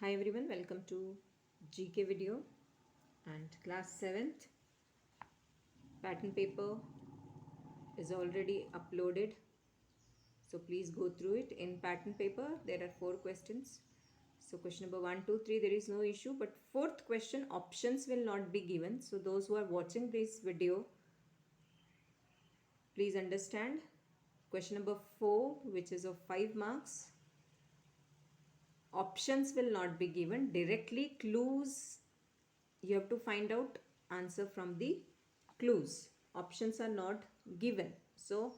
Hi everyone, welcome to GK video and class 7th pattern paper is already uploaded. So please go through it. In pattern paper there are 4 questions. So question number 1, 2, 3 there is no issue, but fourth question options will not be given. So those who are watching this video, please understand. Question number 4, which is of 5 marks, options will not be given. Directly clues, you have to find out answer from the clues. Options are not given. So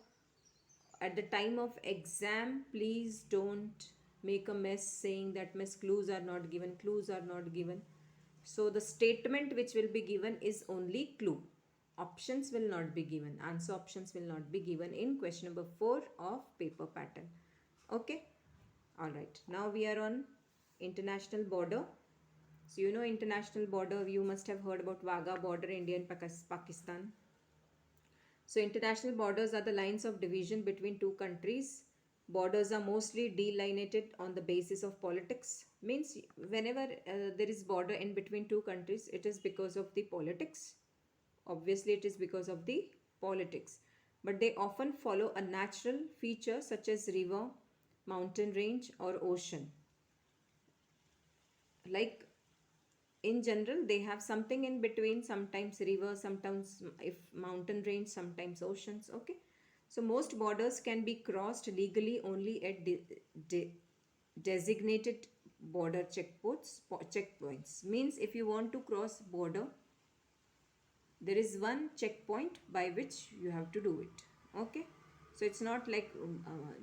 at the time of exam, please don't make a mess saying that miss clues are not given, clues are not given. So the statement which will be given is only clue. Options will not be given. Answer options will not be given in question number 4 of paper pattern. Okay. All right. Now we are on international border. So you know international border, you must have heard about Wagah border, India and Pakistan. So international borders are the lines of division between two countries. Borders are mostly delineated on the basis of politics. Means whenever there is border in between two countries, it is because of the politics. Obviously, it is because of the politics. But they often follow a natural feature such as river, mountain range or ocean. Like in general they have something in between, sometimes river, sometimes if mountain range, sometimes oceans. Okay, so most borders can be crossed legally only at designated border checkpoints. Means if you want to cross border, there is one checkpoint by which you have to do it. Okay, so it's not like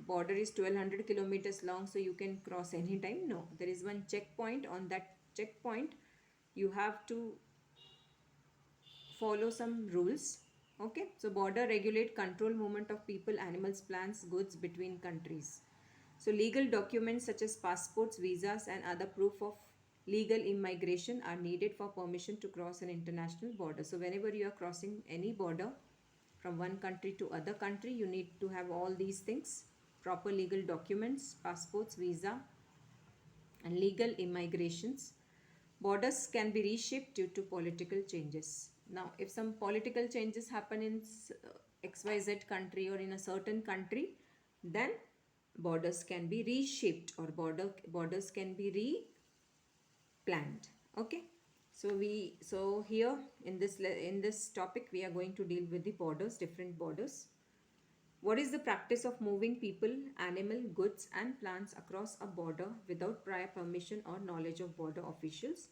border is 1200 kilometers long so you can cross anytime. No, there is one checkpoint. On that checkpoint you have to follow some rules. Okay, so border regulate control movement of people, animals, plants, goods between countries. So legal documents such as passports, visas and other proof of legal immigration are needed for permission to cross an international border. So whenever you are crossing any border from one country to other country, you need to have all these things: proper legal documents, passports, visa and legal immigrations. Borders can be reshaped due to political changes. Now, if some political changes happen in XYZ country or in a certain country, then borders can be reshaped or borders can be replanned. Okay. So here in this topic we are going to deal with the borders, different borders. What is the practice of moving people, animal, goods and plants across a border without prior permission or knowledge of border officials?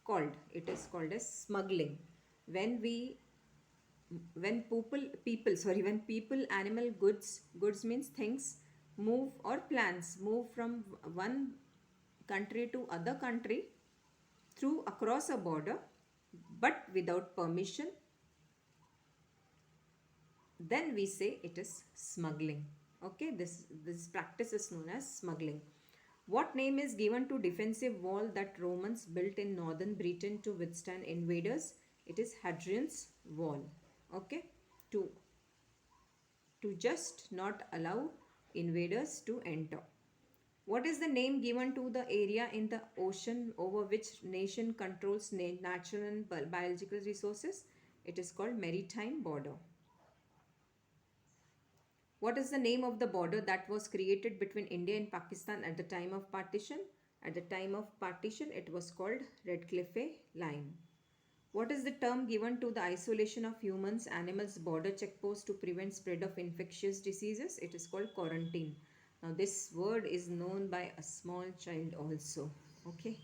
Called, it is called as smuggling. When we when when people, animal, goods means things, move or plants move from one country to other country through across a border but without permission, then we say it is smuggling. Okay, this practice is known as smuggling. What name is given to defensive wall that Romans built in northern Britain to withstand invaders? It is Hadrian's wall. Okay, to just not allow invaders to enter. What is the name given to the area in the ocean over which nation controls natural and biological resources? It is called maritime border. What is the name of the border that was created between India and Pakistan at the time of partition? At the time of partition, it was called Redcliffe Line. What is the term given to the isolation of humans, animals, border checkposts to prevent spread of infectious diseases? It is called quarantine. Now, this word is known by a small child also. Okay.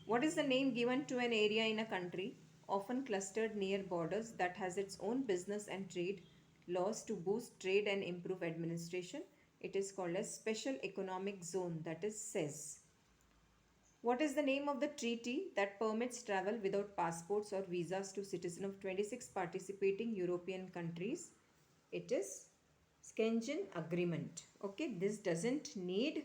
What is the name given to an area in a country, often clustered near borders, that has its own business and trade laws to boost trade and improve administration? It is called as Special Economic Zone, that is SEZ. What is the name of the treaty that permits travel without passports or visas to citizens of 26 participating European countries? It is Schengen Agreement. Okay, this doesn't need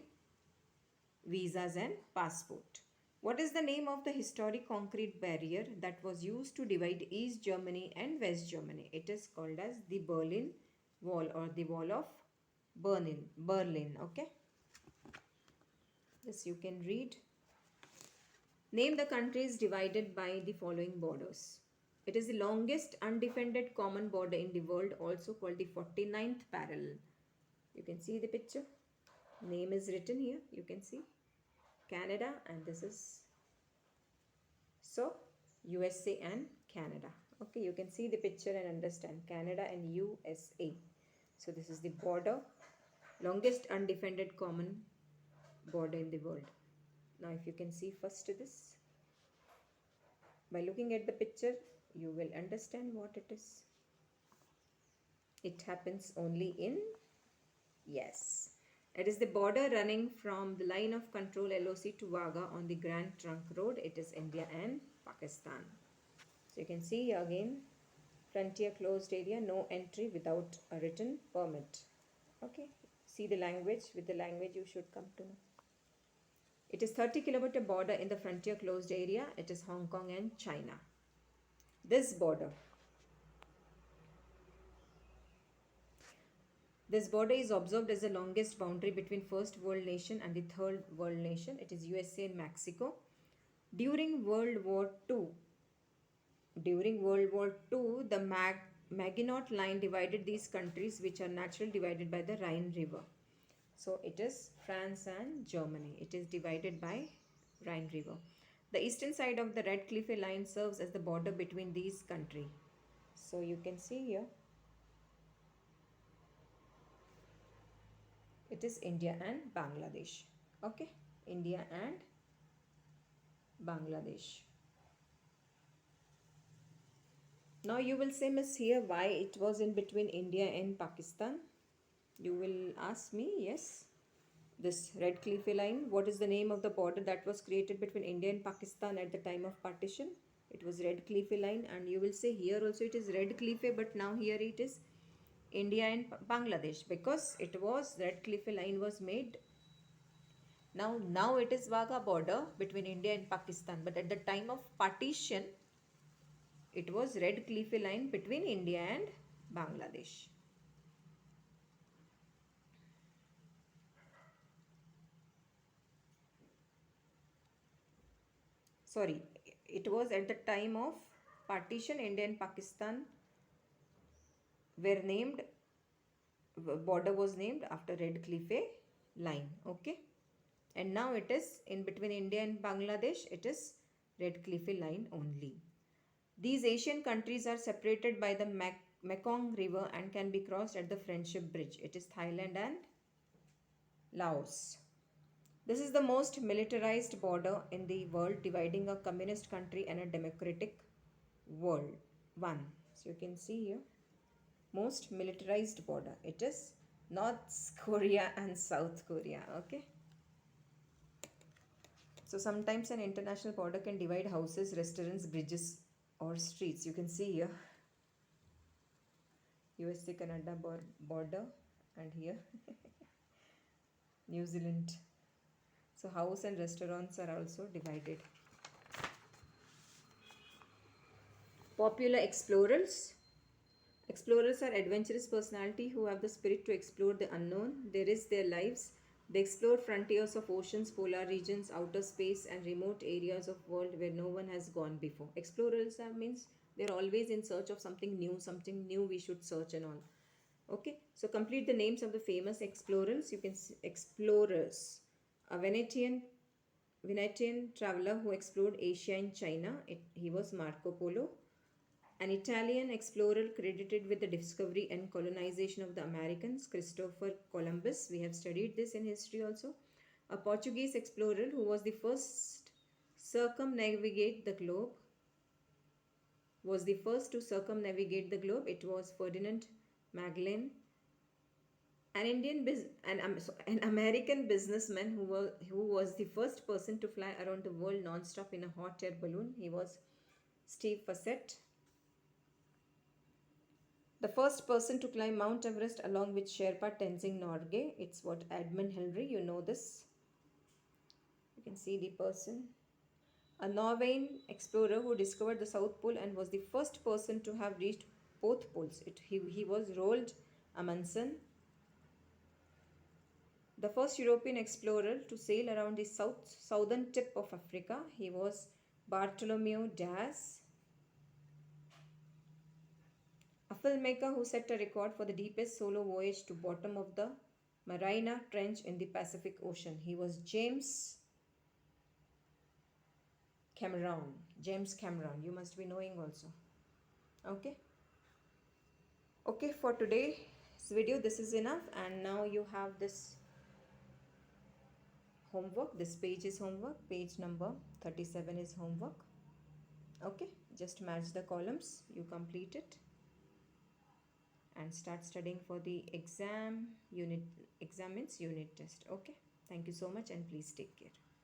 visas and passport. What is the name of the historic concrete barrier that was used to divide East Germany and West Germany? It is called as the Berlin Wall or the Wall of Berlin. Okay. Yes, you can read. Name the countries divided by the following borders. It is the longest undefended common border in the world, also called the 49th parallel. You can see the picture. Name is written here. You can see Canada, and this is so USA and Canada. Okay, you can see the picture and understand Canada and USA. So this is the border, longest undefended common border in the world. Now if you can see first this, by looking at the picture, you will understand what it is. It happens only in, yes. It is the border running from the line of control LOC to Wagah on the Grand Trunk Road. It is India and Pakistan. So you can see again, frontier closed area, no entry without a written permit. Okay, see the language, with the language you should come to know. It is 30-kilometer border in the frontier closed area. It is Hong Kong and China. This border is observed as the longest boundary between first world nation and the third world nation. It is USA and Mexico. During World War II, the Maginot Line divided these countries, which are naturally divided by the Rhine River. So it is France and Germany. It is divided by Rhine River. The eastern side of the Red Cliff Line serves as the border between these countries. So you can see here, it is India and Bangladesh. Okay, India and Bangladesh. Now you will say, Miss, here why it was in between India and Pakistan. You will ask me, yes. This Red Cliff Line, what is the name of the border that was created between India and Pakistan at the time of partition? It was Red Cliff Line, and you will say here also it is Red Cliff, but now here it is India and Bangladesh, because it was Red Cliff Line was made. Now it is Wagah border between India and Pakistan, but at the time of partition, it was Red Cliff Line between India and Bangladesh. Sorry, it was at the time of partition, India and Pakistan were named, border was named after Red Cliff Line. Okay, and now it is in between India and Bangladesh, it is Red Cliff Line only. These Asian countries are separated by the Mekong River and can be crossed at the Friendship Bridge. It is Thailand and Laos. This is the most militarized border in the world, dividing a communist country and a democratic world. One. So you can see here, most militarized border. It is North Korea and South Korea. Okay. So sometimes an international border can divide houses, restaurants, bridges, or streets. You can see here USA Canada border, and here New Zealand. So house and restaurants are also divided. Popular explorers. Explorers are adventurous personality who have the spirit to explore the unknown. They risk their lives. They explore frontiers of oceans, polar regions, outer space, and remote areas of world where no one has gone before. Explorers means they're always in search of something new we should search and all. Okay, so complete the names of the famous explorers. You can see explorers. A Venetian traveler who explored Asia and China. He was Marco Polo. An Italian explorer credited with the discovery and colonization of the Americans, Christopher Columbus. We have studied this in history also. A Portuguese explorer who was the first circumnavigate the globe. Was the first to circumnavigate the globe. It was Ferdinand Magellan. An American businessman who was the first person to fly around the world non-stop in a hot air balloon. He was Steve Fossett. The first person to climb Mount Everest along with Sherpa Tenzing Norgay. It's what Edmund Hillary. You know this. You can see the person. A Norwegian explorer who discovered the South Pole and was the first person to have reached both poles. He was Roald Amundsen. The first European explorer to sail around the southern tip of Africa, he was Bartholomew Diaz, a filmmaker who set a record for the deepest solo voyage to bottom of the Mariana Trench in the Pacific Ocean. He was Cameron. James Cameron. You must be knowing also. Okay. Okay, for today's video, this is enough. And now you have this homework. This page is homework. Page number 37 is homework. Okay, just match the columns. You complete it and start studying for the examines unit test. Okay, thank you so much and please take care.